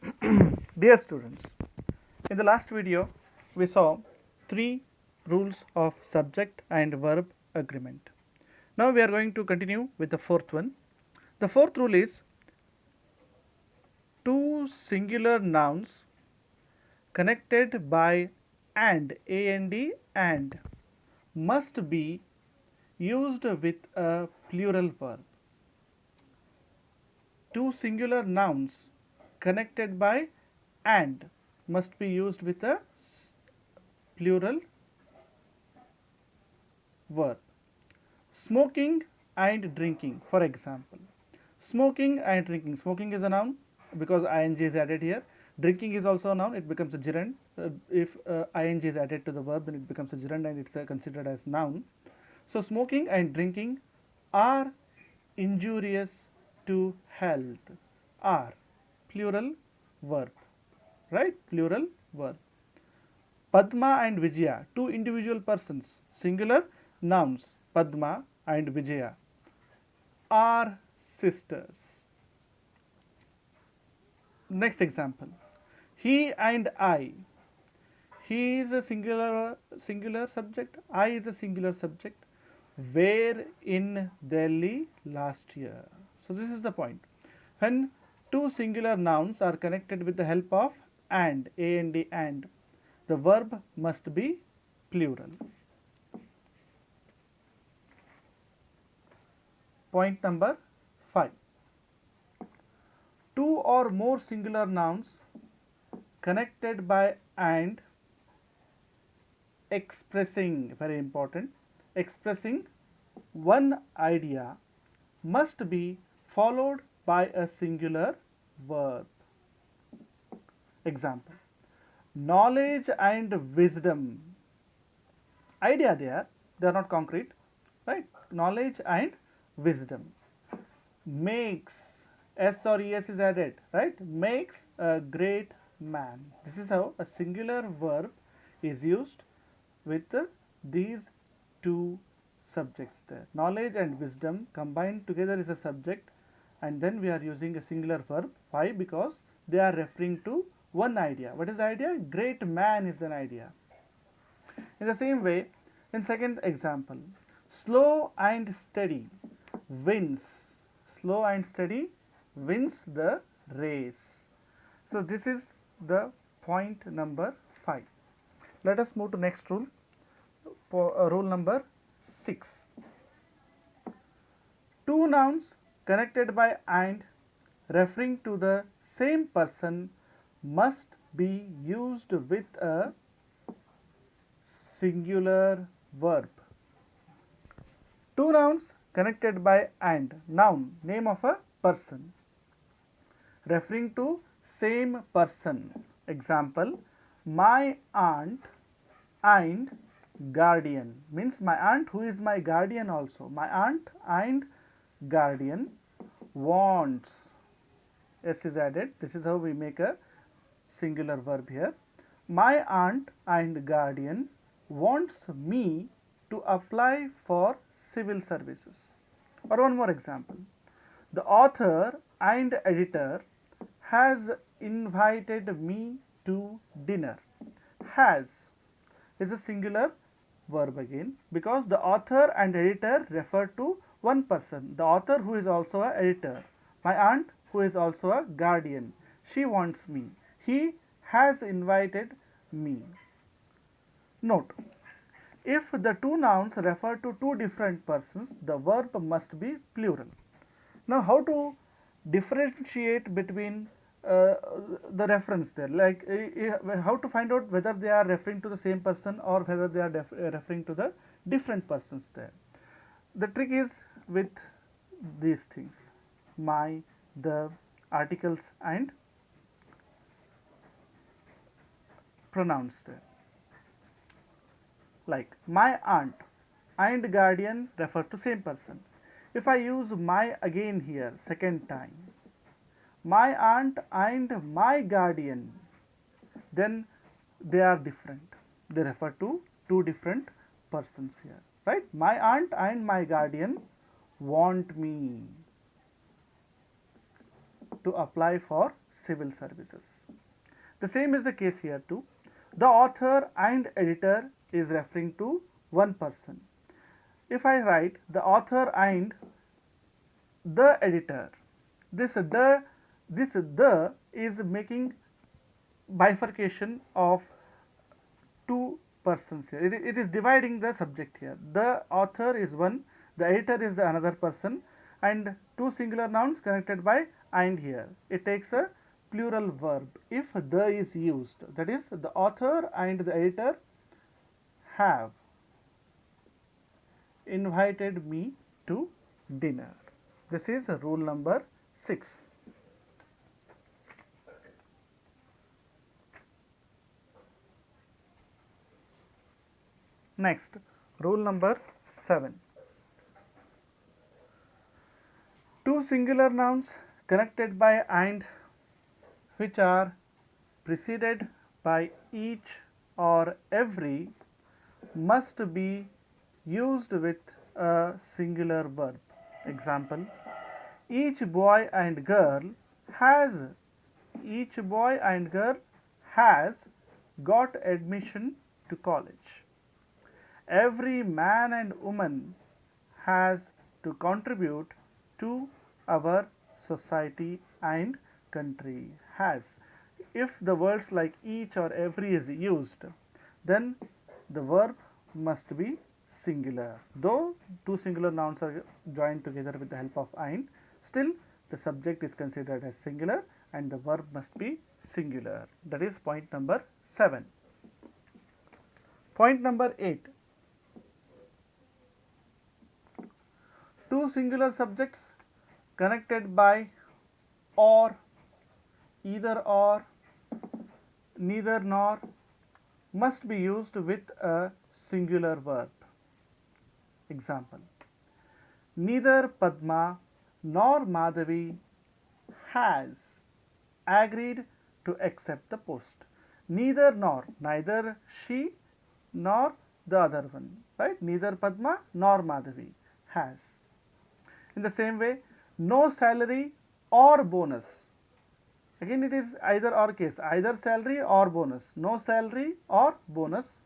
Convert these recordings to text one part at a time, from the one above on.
Dear students, in the last video we saw three rules of subject and verb agreement. Now we are going to continue with the fourth one. The fourth rule is two singular nouns connected by and and must be used with a plural verb. Two singular nouns connected by and must be used with a plural verb. Smoking and drinking, for example. Smoking and drinking. Smoking is a noun because ing is added here. Drinking is also a noun, it becomes a gerund. If ing is added to the verb, then it becomes a gerund and it's considered as noun. So, smoking and drinking are injurious to health. Are plural verb, right? Plural verb. Padma and Vijaya, two individual persons, singular nouns, Padma and Vijaya, are sisters. Next example, he and I. He is a singular subject, I is a singular subject, were in Delhi last year. So, this is the point. When two singular nouns are connected with the help of and, and, the verb must be plural. Point number 5. Two or more singular nouns connected by and expressing, very important, expressing one idea must be followed by a singular verb. Example, knowledge and wisdom. Idea there, they are not concrete, right? Knowledge and wisdom. Makes, s or es is added, right? Makes a great man. This is how a singular verb is used with these two subjects there. Knowledge and wisdom combined together is a subject, and then we are using a singular verb. Why? Because they are referring to one idea. What is the idea? Great man is an idea. In the same way, in second example, slow and steady wins. Slow and steady wins the race. So, this is the point number 5. Let us move to next rule, rule number 6. Two nouns connected by and referring to the same person must be used with a singular verb. Two nouns connected by and, noun, name of a person, referring to same person. Example, my aunt and guardian, means my aunt who is my guardian also. My aunt and guardian wants, s is added. This is how we make a singular verb here. My aunt and guardian wants me to apply for civil services. Or one more example, the author and editor has invited me to dinner. Has is a singular verb again, because the author and editor refer to one person, the author who is also an editor, my aunt who is also a guardian. She wants me, he has invited me. Note, if the two nouns refer to two different persons, the verb must be plural. Now, how to differentiate between the reference there, like how to find out whether they are referring to the same person or whether they are referring to the different persons there. The trick is with these things, my, the, articles and pronouns there. Like my aunt and guardian refer to same person. If I use my again here second time, my aunt and my guardian, then they are different. They refer to two different persons here, right? My aunt and my guardian want me. to apply for civil services. The same is the case here too. The author and editor is referring to one person. If I write the author and the editor, this the is making bifurcation of two persons here. It is dividing the subject here. The author is one, the editor is the another person, and two singular nouns connected by and here. It takes a plural verb if the is used. That is, the author and the editor have invited me to dinner. This is rule number 6. Next, rule number 7. Two singular nouns connected by and which are preceded by each or every must be used with a singular verb. Example, each boy and girl has got admission to college. Every man and woman has to contribute to our society and country. Has. If the words like each or every is used, then the verb must be singular. Though two singular nouns are joined together with the help of and, still the subject is considered as singular and the verb must be singular. That is point number 7. Point number 8. Two singular subjects connected by or, either or, neither nor must be used with a singular verb. Example, neither Padma nor Madhavi has agreed to accept the post. Neither nor, neither she nor the other one, right? Neither Padma nor Madhavi has. In the same way, no salary or bonus. Again, it is either or case, either salary or bonus. No salary or bonus.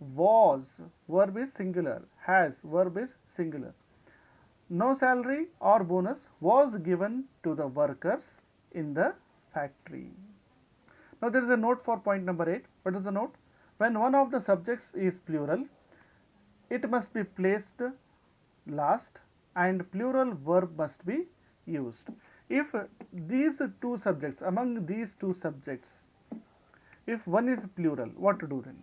Was, verb is singular. Has, verb is singular. No salary or bonus was given to the workers in the factory. Now, there is a note for point number 8. What is the note? When one of the subjects is plural, it must be placed last and plural verb must be used. If these two subjects, among these two subjects, if one is plural, what to do then?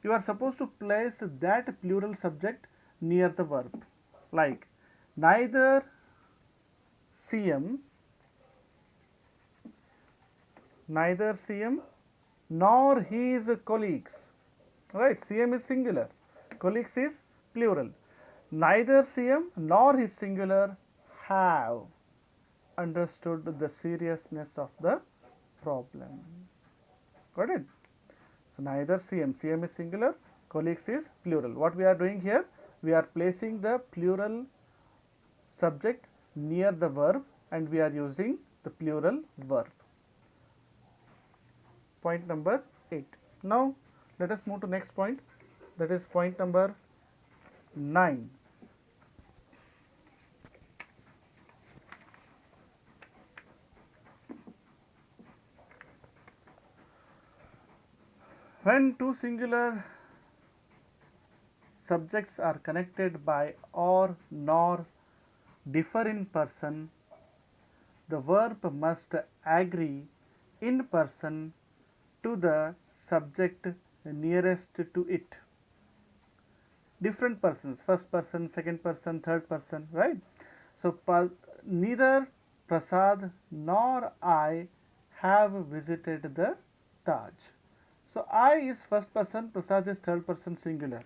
You are supposed to place that plural subject near the verb, like neither CM nor his colleagues, right? CM is singular, colleagues is plural. Neither CM nor his singular have understood the seriousness of the problem. Got it? So, neither CM is singular, colleagues is plural. What we are doing here? We are placing the plural subject near the verb and we are using the plural verb. Point number 8. Now, let us move to next point, that is point number 9. When two singular subjects are connected by or, nor, differ in person, the verb must agree in person to the subject nearest to it. Different persons, first person, second person, third person, right? So, neither Prasad nor I have visited the Taj. So, I is first person, Prasad is third person singular.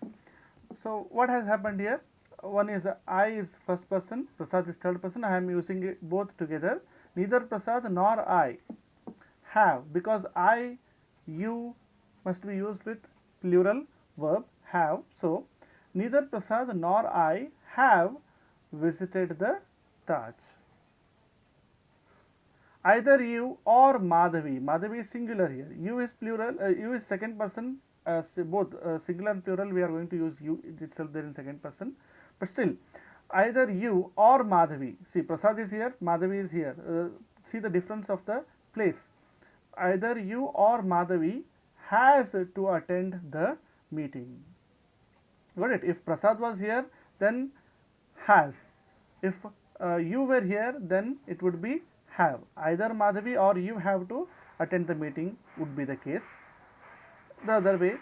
So, what has happened here? One is I is first person, Prasad is third person. I am using it both together. Neither Prasad nor I have, because I, you must be used with plural verb have. So, neither Prasad nor I have visited the Taj. Either you or Madhavi. Madhavi is singular here. You is plural. You is second person. Both singular and plural. We are going to use you itself there in second person. But still, either you or Madhavi. See, Prasad is here. Madhavi is here. See the difference of the place. Either you or Madhavi has to attend the meeting. Got it? If Prasad was here, then has. If you were here, then it would be have. Either Madhavi or you have to attend the meeting would be the case. The other way.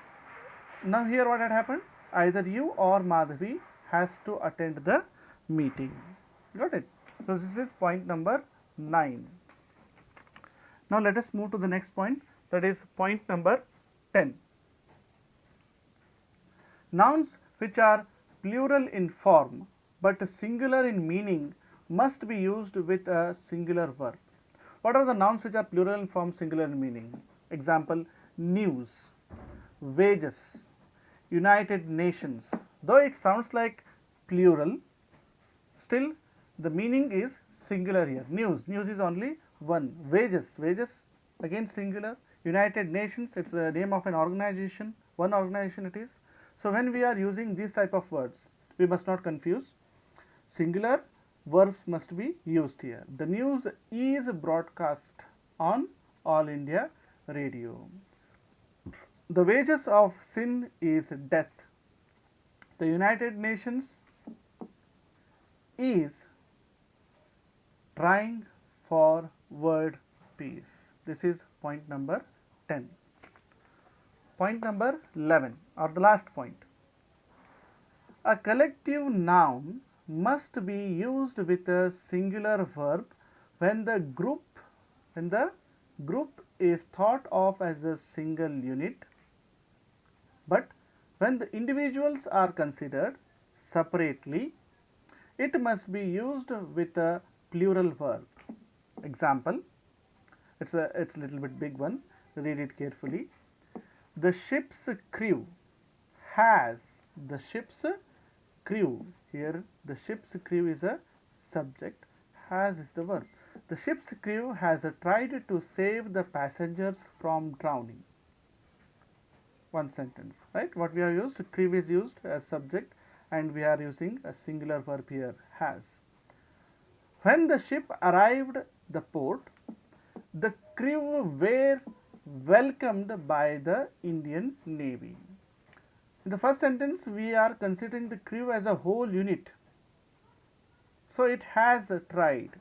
Now here what had happened? Either you or Madhavi has to attend the meeting. Got it? So this is point number 9. Now let us move to the next point, that is point number 10. Nouns which are plural in form but singular in meaning must be used with a singular verb. What are the nouns which are plural in form, singular in meaning? Example, news, wages, United Nations. Though it sounds like plural, still the meaning is singular here. News is only one. Wages again singular. United Nations, it's the name of an organization, one organization it is. So when we are using these type of words, we must not confuse. Singular verbs must be used here. The news is broadcast on All India Radio. The wages of sin is death. The United Nations is trying for world peace. This is point number 10. Point number 11, or the last point. A collective noun must be used with a singular verb when the group is thought of as a single unit, but when the individuals are considered separately, it must be used with a plural verb. Example, it's a little bit big one, read it carefully. The ship's crew has, the ship's crew, here the ship's crew is a subject, has is the verb. The ship's crew has tried to save the passengers from drowning. One sentence, right? What we have used, crew is used as subject and we are using a singular verb here, has. When the ship arrived the port, the crew were welcomed by the Indian Navy. In the first sentence, we are considering the crew as a whole unit. So it has tried.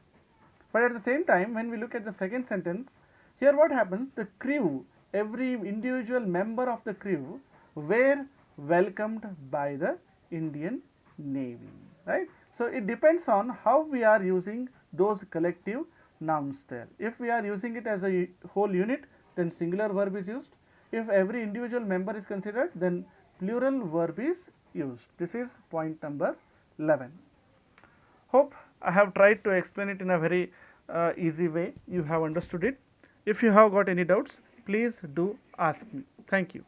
But at the same time, when we look at the second sentence, here what happens? The crew, every individual member of the crew were welcomed by the Indian Navy, right? So it depends on how we are using those collective nouns there. If we are using it as a whole unit, then singular verb is used. If every individual member is considered, then plural verb is used. This is point number 11. Hope I have tried to explain it in a very easy way. You have understood it. If you have got any doubts, please do ask me. Thank you.